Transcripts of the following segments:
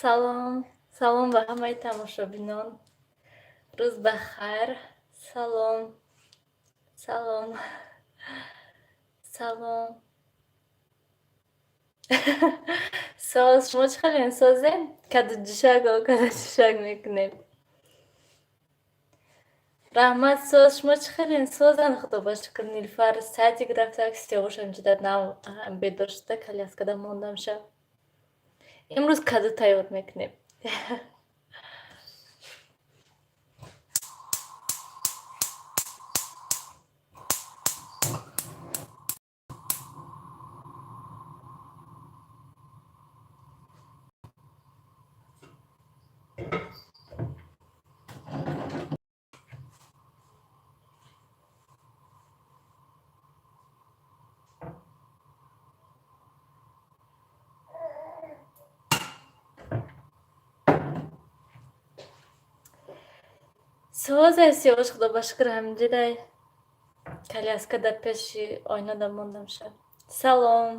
салом, салом ба ҳамаи тамошобинон. Рӯз бахайр. Салом, салом, салом. Соз, шумо чӣ хеле созем? Каду ҷӯшак мекунем. Раҳмат, соз, шумо чӣ хеле созан, худо ба шукр. Нилуфар садик рафтак, Сиёвушам ҷуда нав бедор шуда, коляскада мондам шаб. Имрӯз каду тайёр мекунем. Соз Сиёвуш, худо ба шукр, ҳаминҷода коляскада пеши ойнада мондам шаб. Салом.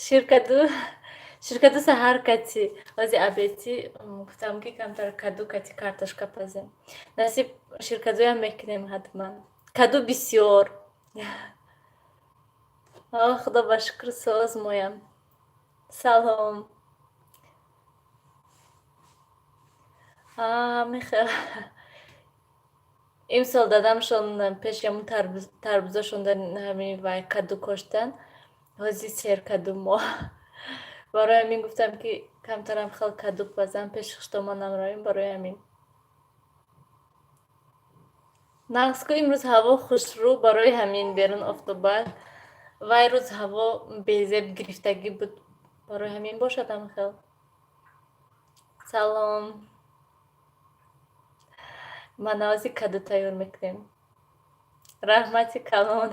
Ширкаду саҳар кати ози абети гуфтам ки камтар каду кати картошка пазем. Насиб ширкадуям мекунем ҳатман. Каду бисёр. Худо ба шукр, соз моям. Салом. Михел. Имсол дадамшон пеши ҳамун тарбузашон ҳамин вай каду коштан. Ҳози серкаду мо. Барои ҳамин гуфтам ки камтарам хел каду пазам, пеши хуштомонам роем, барои ҳамин. Нағз ку имрӯз ҳаво хушрӯ, барои ҳамин берун офтоба. Вай рӯз ҳаво безеб гирифтагӣ буд, барои ҳамин бошад амхел. Салом. Манаози каду тайёр мекунем. Раҳмати калон.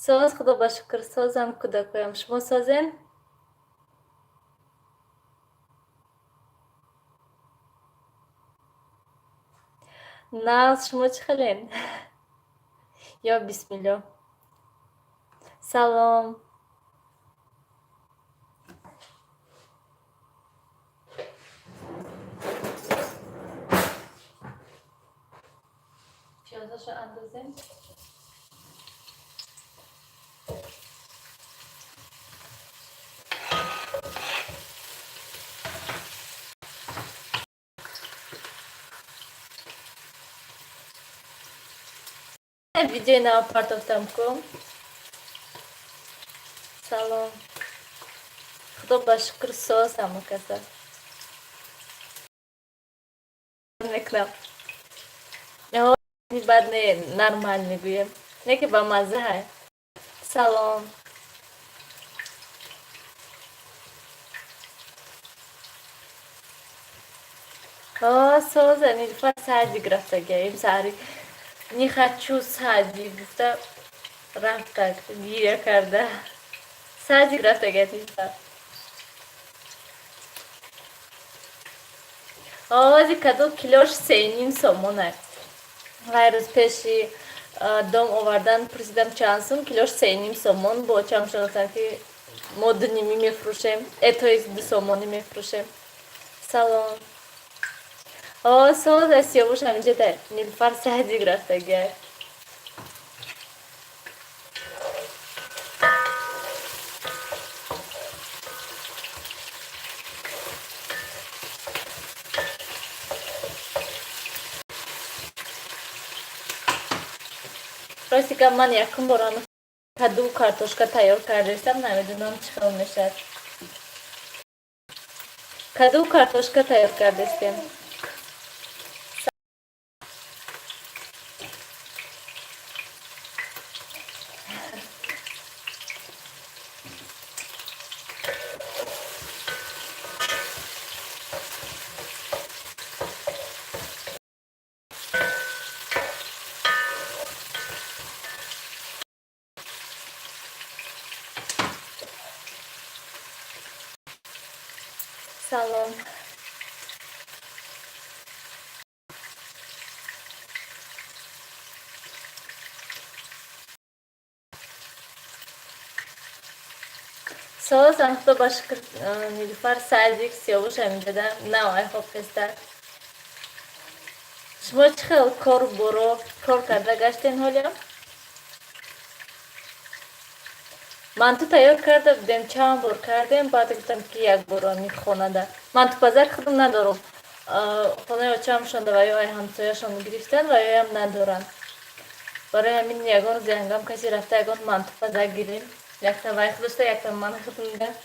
Соз, худо ба шукр, созам кӯдакоям. Шумо созем? Нағз, шумо чӣ хелен? Ё бисмилло. Салом. Пиёзашо андозем. Видеои нав партофтам кун. Салом. Худо ба шукр, соз ҳама каса. Мекунам. Бад не нормал мегӯям. Не ки ба мазза ҳай. Салом. Соза Нилуфар садик рафтага. Им саҳари не хочу садик гуфта рафтаг гиря карда. Садик рафтага Нилуфар. Ози каду килош 3.5 сомон аст. Вай рӯз пеши дом овардан пурсидам чанд сум, килош 3.5 сомон. Бочам шунастам ки мо 2.5 мефурӯшем, то 2 сомонӣ мефурӯшем. Салом. Соз аст Сиёвуш ҳаминҷода Нилуфар садик рафтага. Ростика ман якум бора каду картошка тайёр кардастам, намедунам чӣ хел мешавад. Каду картошка тайёр кардастем. Салом. ساز خدا باش نیلوفر سعدیک سیاوش همین دادم نه آی خوب پستر شما چه خیلی کار کرده گشتین حالیم؟ من تو تیار کرده بودیم چند بار کردیم بعد گفتم که یک بار میخونه ده من تو پزک خودم ندارم خونه بچه هم شنده و یا همسایه شنده گرفتن و یا هم ندارن برای همین یگان زیانگام کسی رفته یگان من تو پزک گیریم یک تا وای خودشتا یک تا من خودم ده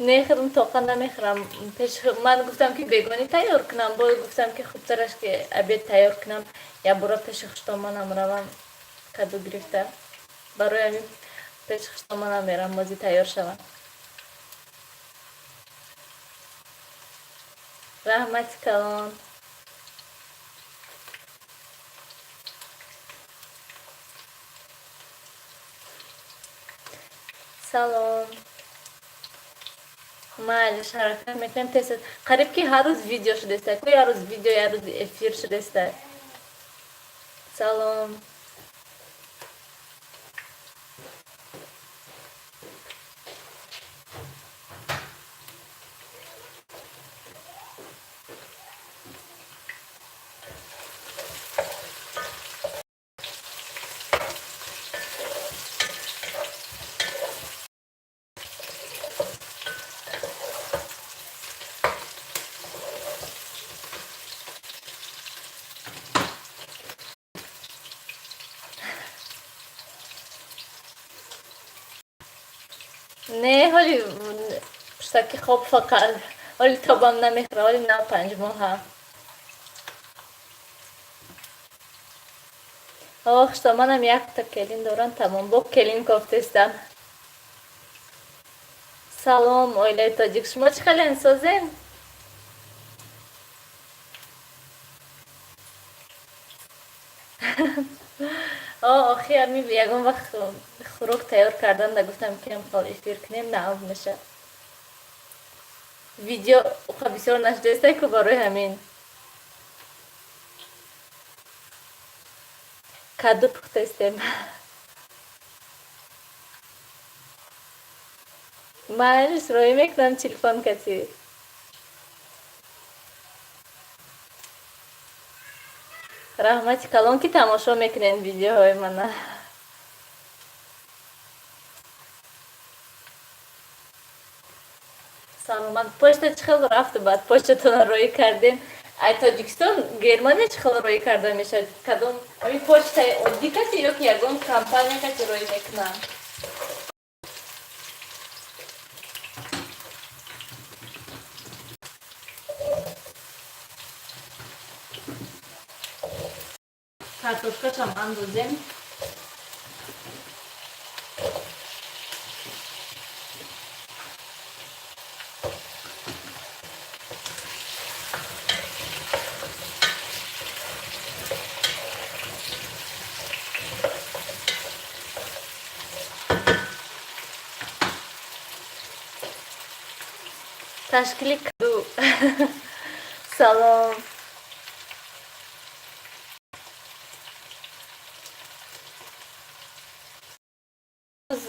نه خودم توقع نمیخورم پیش من گفتم که بیگانی تیار کنم باید گفتم که خوب ترش که ابید تیار کنم یا برای پیش خشتامانم روم کدو گرفته برای همین پیش خشتامانم میرم بازی تیار شوم رحمت کلان سلام معلش حرکت میکنم تست قریب که هر روز ویدیو شده است کوی هر روز ویدیو هر روز افیر شده است سلام نه حالی پشتکی خواب فقط حالی تابم نمیخوره حالی نه 5 ماه هم آخشتا منم یک تا کلین دارم تمام با کلین کافتستم سلام آیله تاجیک شما چه خیلی انسازین؟ آخی همی یکم وقت خوراک تیار کردن ده گفتم که هم خال افیر کنیم نه میشه ویدیو خب بسیار نشده است که برای همین کدو پخته استیم من روی میکنم تلفن کسی رحمت کلان که تماشا میکنین ویدیوهای من سلامت پشت چه خیلی رفته بعد پشتتون روی کردین ای تاجیکستان گرمانی چه خیلی روی کرده میشه کدوم این پشت عادی کسی یا که یکون کمپانی کسی روی میکنن کارتوشکاش هم اندازیم تشکیل کدو سلام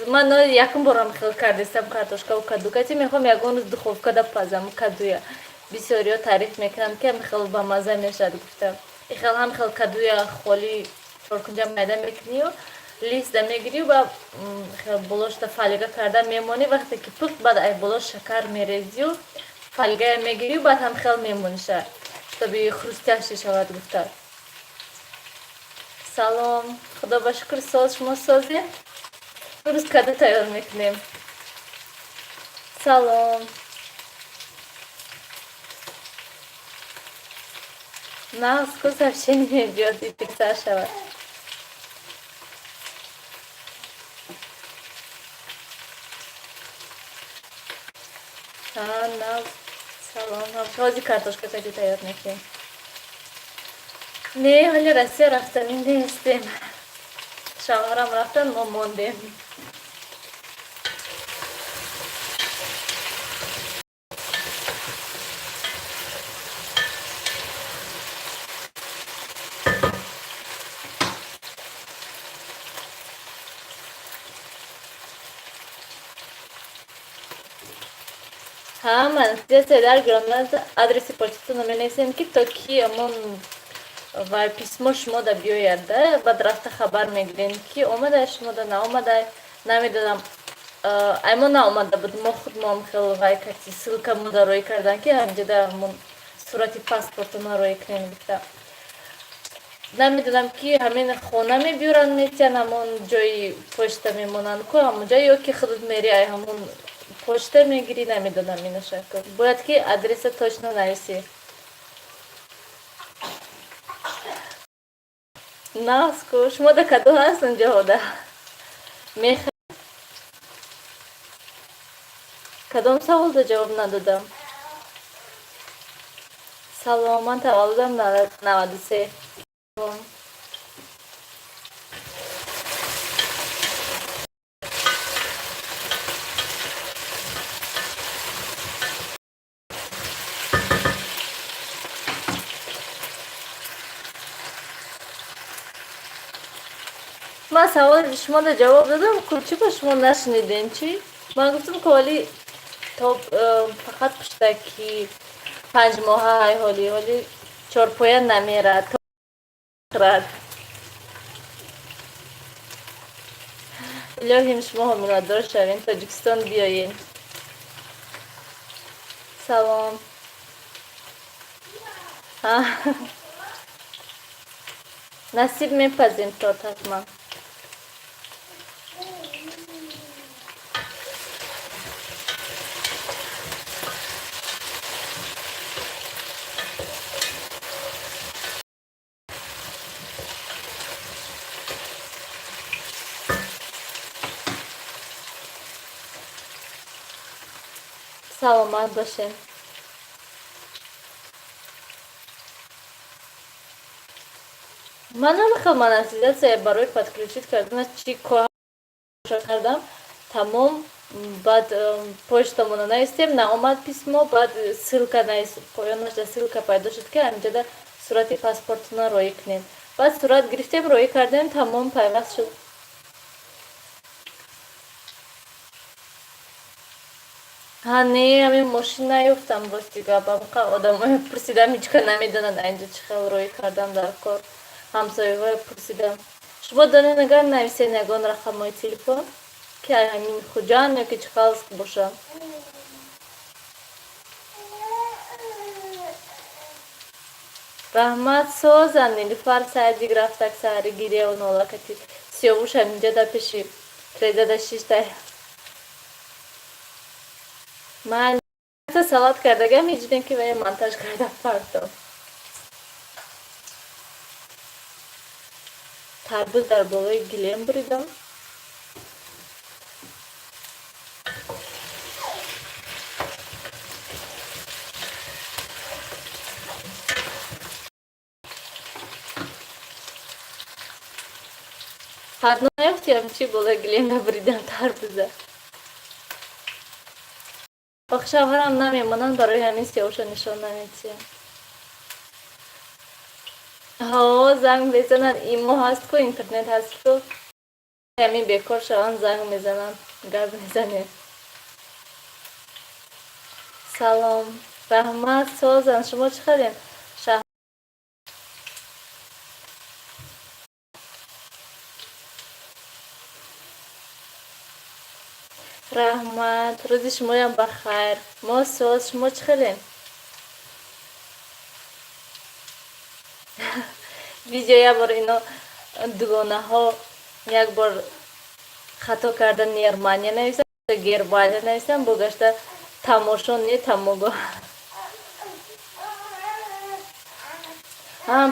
من یکم بارم خیلی کردستم کارتوشکا و کدو کسی میخوام یکون روز دخوفکا دا پزم کدویا بسیاری ها تعریف میکنم که خیلی با مزه میشه گفتم خیلی هم خیلی کدویا خالی چارکنجا میده میکنی و لیست میگیری و خیلی بلوش دا فلگه کرده میمونی وقتی که پخت بعد ای بلوش شکر میریزی و فلگه میگیری و بعد هم خیلی میمونیشه تا بی خروستیش شود گفته سلام خدا با شکر ساز شما سازی روز کدو تیار میکنیم سلام نه از کس افشین میبیاد این پیکسر شود نه سلام هم شازی کارتوشکا کدو تیار میکنیم نه حالی رسیه رفتن این نیستیم شوهرم رفتن ما موندیم من здесь در грамота адреси почтатона менависем ки то ки амон вай письмо шумода биёяд баъд рафта хабар мегирем ки омада шумода наомада намедонам аймон наомада буд мо худмон хел вай карти ссилкамода рӯй кардан ки ҳамҷода амон сурати паспортона рӯй кунем гуфта намедонам ки ҳамин хона мебиёранд метиҳан ҳамон ҷои почта мемонанд ку ҳамон ҷо ё ки худут мери ай ҳамон почта мегирӣ намедонам иношако бояд ки адреса точно нависӣ наску шумода кадо ҳаст унҷоҳода кадом саволда ҷавоб надодам салом ман таваллудам 93 من سوال شما را جواب دادم چی با شما نشنیدین چی؟ من گفتم که ولی تا فقط پشتکی 5 ماه های حالی 4 پایه نمیره تا خرد الهیم شما هم منادر شوین تاجیکستان بیاین سلام نصیب میپذیم تا حتما سلامت باشین من نمیخوام монетизация برای подключить کردن چی کار کردم تمام بعد почтамона навестем наомад письмо بعد ссылка поёнаш ссылка пайдо шуд ки ҳамҷода сурати паспортона рӯй кунем بعد сурат гирифтем рӯй кардем тамом пайваст шуд не ҳамин мошин наёфтам бости гапам одамои пурсидам ҳичка намедонанд айнҷо чӣ хел рӯй кардам дар кор ҳамсояҳо пурсидам шумо донед агар нависед ягон рақамҳои телефон ки ҳамин хуҷанд ё ки чӣ хел бошанд раҳмат созан нилуфар саидик рафтак саҳари гирияу нолакати сиёвуш ҳаминҷо дар пеши 36 ман салат кардагам ҳиҷдем ки вая монтаж карда партом тарбуз дар болои гилем буридам ҳадно наёфтиам чӣ болои гилема буридам тарбуза ох шавҳарам намемонанд барои ҳамин сиёвуша нишон наметиҳам занг мезананд имо ҳаст ку интернет ҳаст ку ҳамин бекор шаванд занг мезананд гап мезанем салом раҳмат созан шумо чӣ хелем раҳмат рӯзи шумоям бахайр мо соз шумо чӣ хелем видео як бор ино дугонаҳо як бор хато карда германия нависанд германия нависанд бо гашта тамошо не тамогоҳ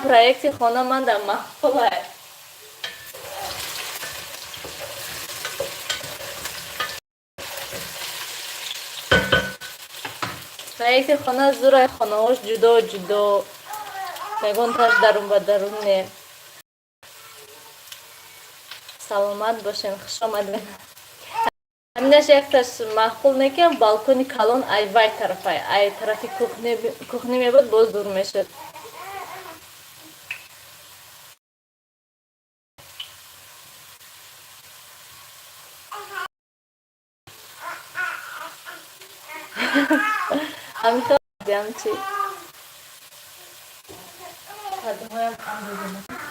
проекти хона ман дар маҳфулай проекти хона зурай хонаҳош ҷудо ҷудо ягонташ дарун ба дарун не саломат бошен хушомадед ҳаминаш якташ маъқул некам балкони калон ай вай тарафай ай тарафи кухни мебуд боз дур мешуд دیدم چی قدمهایم هم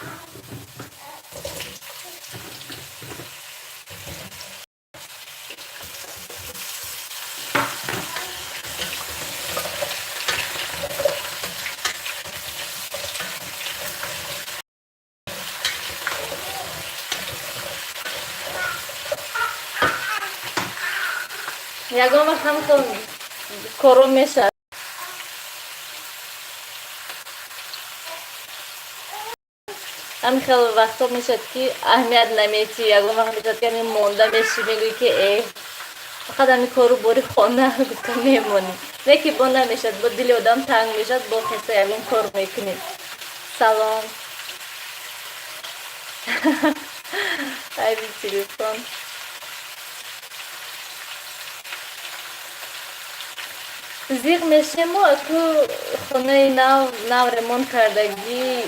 یگام وقت هم خیلی کرو میشه هم خیلی وقتا میشد که اهمیت نمیتی یگام وقت میشد که همین مونده میشی میگوی که ای فقط همین کارو باری خانه تو میمونی نه که با نمیشد با دل آدم تنگ میشد با خسته یگام کار میکنی سلام خیلی تلفن زیغ میشه ما تو خونه نو ریمون کردگی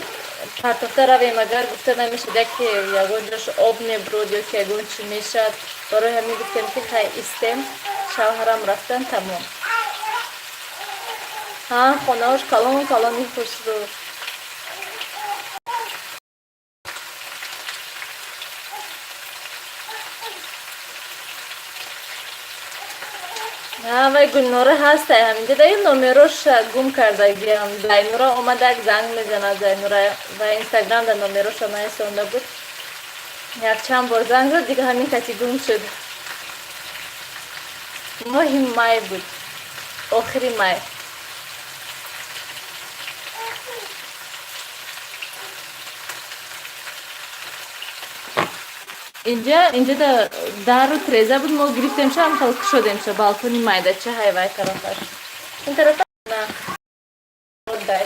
پرتافته رویم اگر گفته نمیشه که یگون جاش آب میبرود یا که یگون چی میشد برای همین گفتیم که خیلی استیم شوهرم رفتن تمام ها خونه هاش کلان کلانی خوش رو ها و گلنوره هسته همینجا در این نومیروش گم کردگی هم زینورا آمده زنگ میزنه زینورا و اینستاگرام در نومیروش نایسونده بود یک چند بار زنگ زد دیگه همین کتی گم شد ماه مای بود آخری مای اینجا در رو تریزه بود ما گرفتیم هم خلق شدیم بالکونی مایده چه هایوای طرفش این طرف نه دای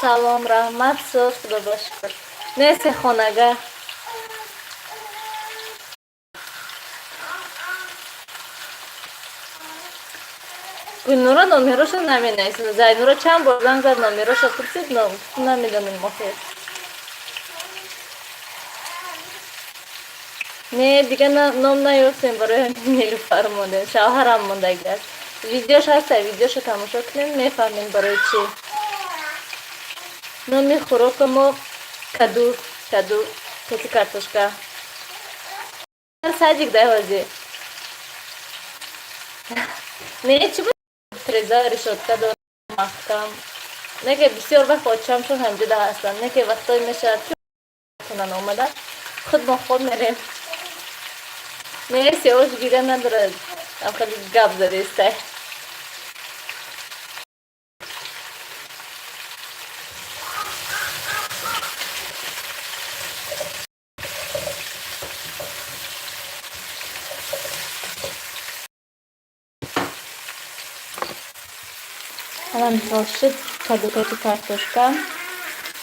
سلام رحمت صبح خدا باشه نیست خانگه گلنورا نومیروش نمی نیست زینورا چند بار زنگ زد نومیروش پرسید نمیدونیم ما خیر نه دیگه نام نیفتیم برای نیلوفر مونده شوهرم مونده گرد ویدیوش هسته ویدیوشو تماشا کنیم میفهمیم برای چی نامی خوراک ما کدو کتی کارتوشکا ساجیک ده هازی نه چی بود تریزا رشوتکا دور محکم نه که بسیار وقت بچه‌هامشون همجوده هستن نه که وقتایی میشه کنن آمدن خود با خود میریم نه سیاوش گیره نداره هم خیلی گپ زده استه الان میشه کدو کتی کارتوشکا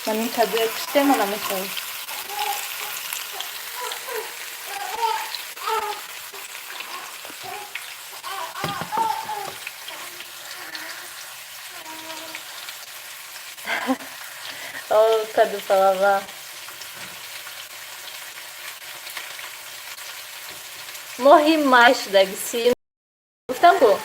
من این کدو کشته من میشه او کدو پلاوا ماهی مای شدگی سی گفتم کو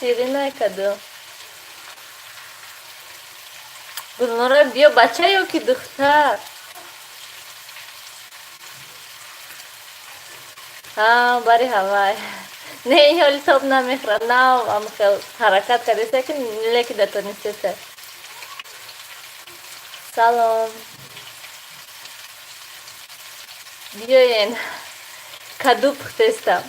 شیرینه کدو Gulnora bia bachcha yoki dukhtar? हाँ बारी हवाई नहीं होली तो अपना में खरना हम कल हरकत करे थे कि लेके देते नहीं थे Salom biyoyin kadup testam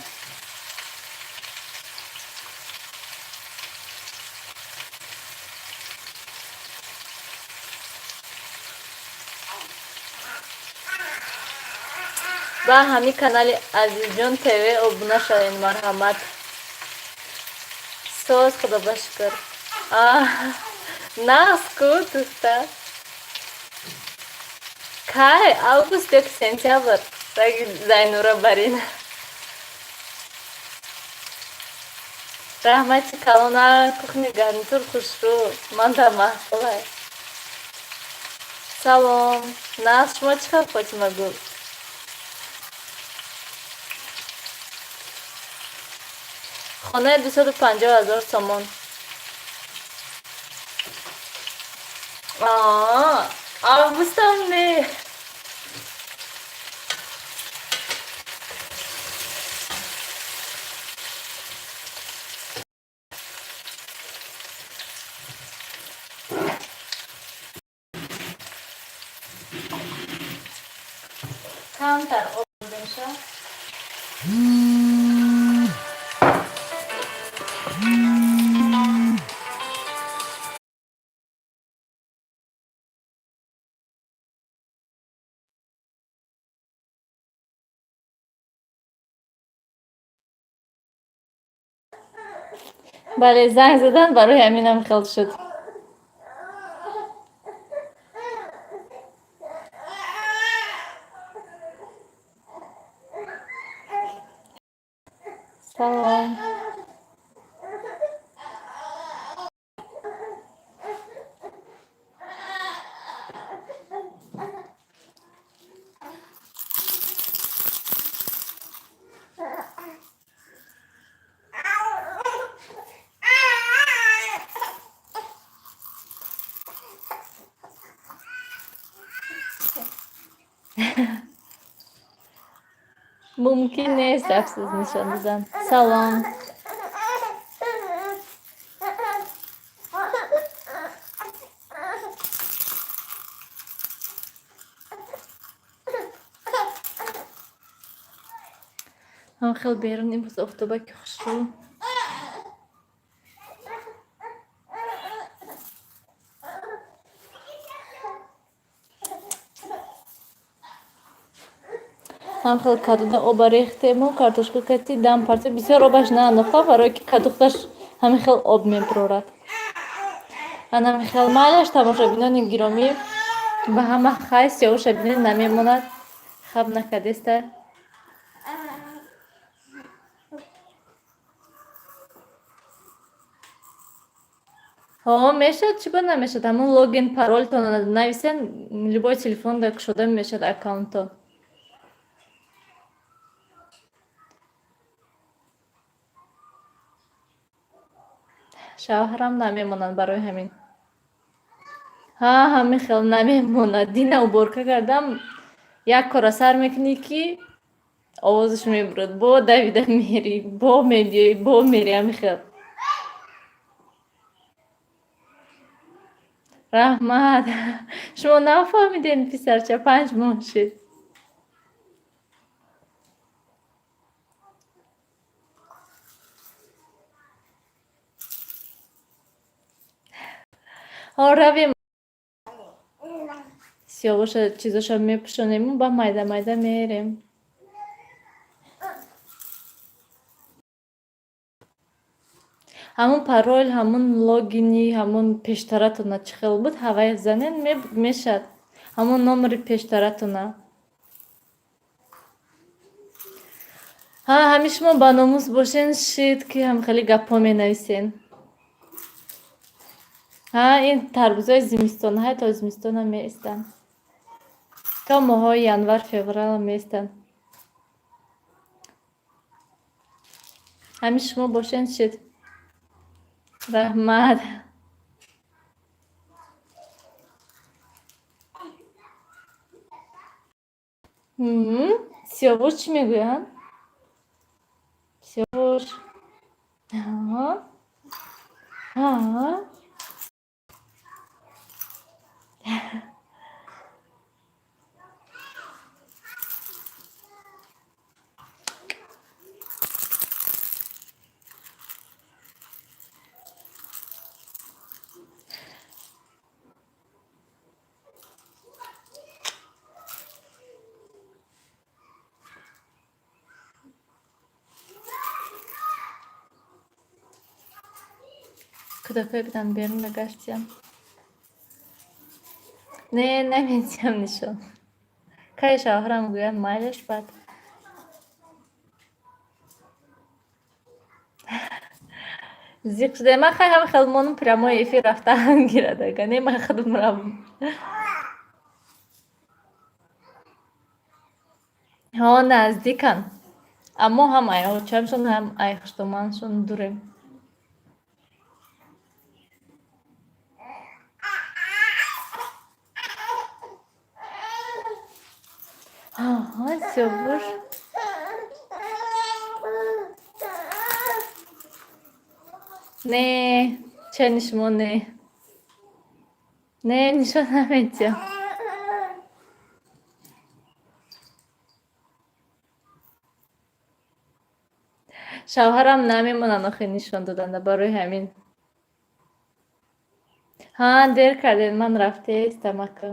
با همی کانال عزیزجان تیوی ابنا شدین مرحمت سوز خدا بشکر ناس کو دوستا کای август як сентябрь раги зайнура барин рахмати калона кухни гарнитур хушру манда махсулай салом нас шумо чӣ хел фотима гул хонаи 250,000 сомон августам не камтар об беша бале занг задан барои ҳаминам хел шуд салом мумкин нест афсуз нишон додам салом ҳам хел берун имрӯз офтобаки хушрӯ ҳам хел кадуда оба рехтему картошка кати дам парча бисёр обаш наандохта барое ки кадухташ ҳамин хел об мебурорад ҳамин хел майлаш тамошобинони гиромӣ ба ҳама хай сиёҳу шабина намемонад хаб накардеста мешад чӣ ба намешад ҳамон логин паролтон нависен любой телефонда кушода мешад аккаунтон шавҳарам намемонад барои ҳамин ҳамин хел намемонад дина уборка кардам як кора сар мекунӣ ки овозаш мебурад бо давида мери бо медиёӣ бо мери ҳамин хел раҳмат шумо нафаҳмидем писарча 5 моҳ шуд равем сиёвоша чизоша мепӯшонему ба майда майда мерем ҳамон парол ҳамон логини ҳамон пештаратона чӣ хел буд ҳавай занен мешад ҳамон номери пештаратона ҳамин шумо баномус бошен шид ки ҳамхели гапҳо менависен ин тарбузои зимистонаҳай то зимистона меистанд то моҳҳои январ феврала меистанд ҳамин шумо бошен шид раҳмат سیاوش چی میگوین؟ سیاوش. ها ها. Kudakayıktan birine kaçacağım. Ne diyeceğim nişan. Kay şahram güven mayleş bat. Зикжде ма хай халмонун прямой эфир рафтан гирады. Гане ма хадым рам. Ҳо наздикан. Аммо ҳам айҳочамшон ҳам айхштоманшон дурем. Сёвур. Не, чай нишмо не. Не, нишон намедиям. Шавҳарам намемонанд охе нишон доданда барои ҳамин. Ҳа, дер кардед, ман рафтаистам ака.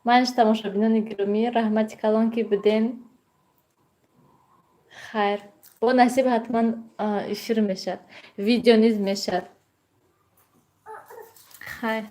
Манш тамошобинони гиромӣ, раҳмати калон ки буден. Хайр. Бо насиб ҳатман эфир мешавад. Видео низ мешавад. Хайр.